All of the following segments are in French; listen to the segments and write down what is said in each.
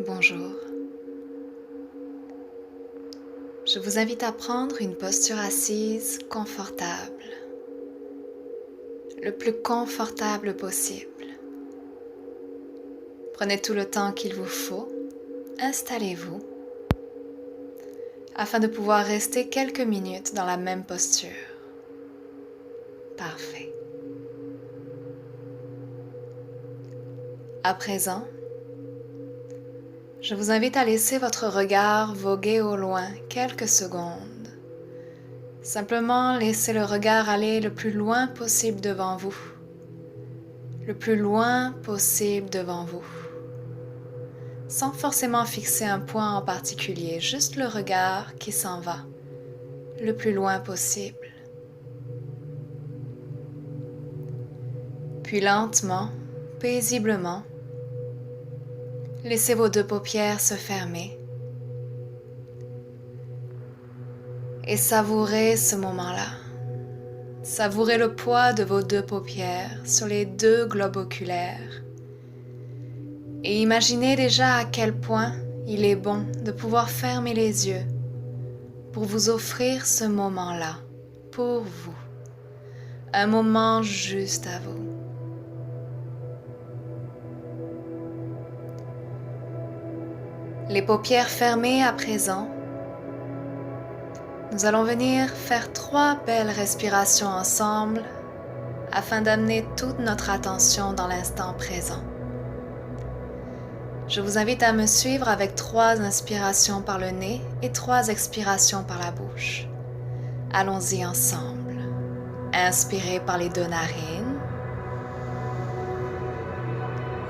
Bonjour. Je vous invite à prendre une posture assise confortable, le plus confortable possible. Prenez tout le temps qu'il vous faut, installez-vous, afin de pouvoir rester quelques minutes dans la même posture. Parfait. À présent, je vous invite à laisser votre regard voguer au loin quelques secondes. Simplement laissez le regard aller le plus loin possible devant vous. Le plus loin possible devant vous. Sans forcément fixer un point en particulier, juste le regard qui s'en va le plus loin possible. Puis lentement, paisiblement, laissez vos deux paupières se fermer et savourez ce moment-là. Savourez le poids de vos deux paupières sur les deux globes oculaires. Et imaginez déjà à quel point il est bon de pouvoir fermer les yeux pour vous offrir ce moment-là, pour vous. Un moment juste à vous. Les paupières fermées à présent, nous allons venir faire 3 belles respirations ensemble afin d'amener toute notre attention dans l'instant présent. Je vous invite à me suivre avec 3 inspirations par le nez et 3 expirations par la bouche. Allons-y ensemble. Inspirez par les 2 narines.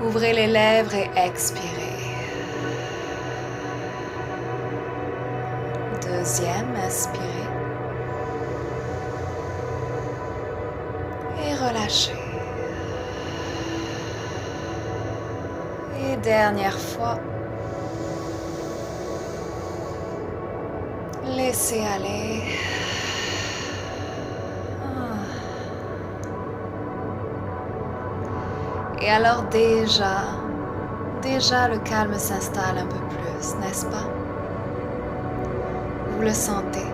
Ouvrez les lèvres et expirez. Deuxième, inspirez. Et relâchez. Et dernière fois, laissez aller. Et alors déjà le calme s'installe un peu plus, n'est-ce pas? Vous le sentez.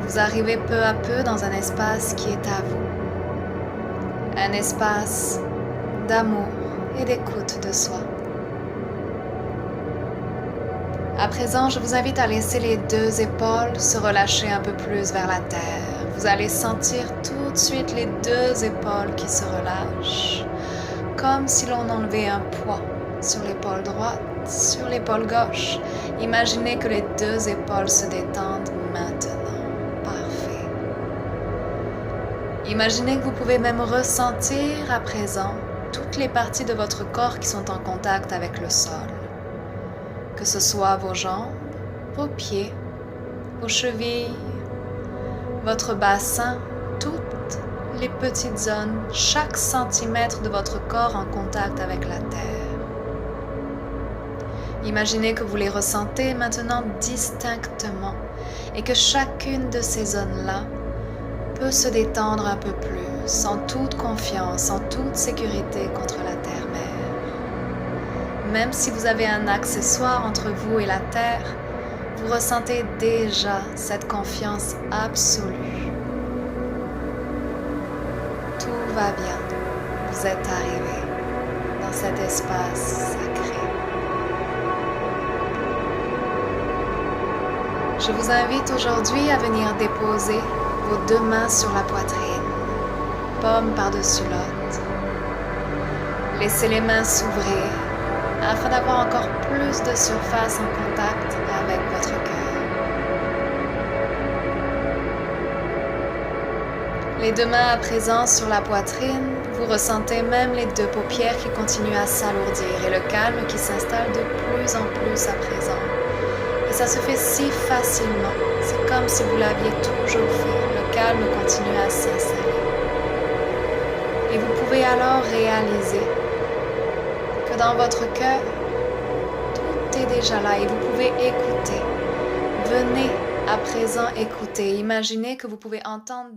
Vous arrivez peu à peu dans un espace qui est à vous. Un espace d'amour et d'écoute de soi. À présent, je vous invite à laisser les 2 épaules se relâcher un peu plus vers la terre. Vous allez sentir tout de suite les 2 épaules qui se relâchent, comme si l'on enlevait un poids sur l'épaule droite, sur l'épaule gauche. Imaginez que les 2 épaules se détendent maintenant. Parfait. Imaginez que vous pouvez même ressentir à présent toutes les parties de votre corps qui sont en contact avec le sol. Que ce soit vos jambes, vos pieds, vos chevilles, votre bassin, toutes les petites zones, chaque centimètre de votre corps en contact avec la terre. Imaginez que vous les ressentez maintenant distinctement et que chacune de ces zones-là peut se détendre un peu plus, en toute confiance, en toute sécurité contre la terre-mère. Même si vous avez un accessoire entre vous et la terre, vous ressentez déjà cette confiance absolue. Tout va bien. Vous êtes arrivé dans cet espace sacré. Je vous invite aujourd'hui à venir déposer vos 2 mains sur la poitrine, paume par-dessus l'autre. Laissez les mains s'ouvrir afin d'avoir encore plus de surface en contact avec votre cœur. Les 2 mains à présent sur la poitrine, vous ressentez même les 2 paupières qui continuent à s'alourdir et le calme qui s'installe de plus en plus à présent. Et ça se fait si facilement, c'est comme si vous l'aviez toujours fait, le calme continue à s'installer. Et vous pouvez alors réaliser que dans votre cœur, tout est déjà là et vous pouvez écouter. Venez à présent écouter. Imaginez que vous pouvez entendre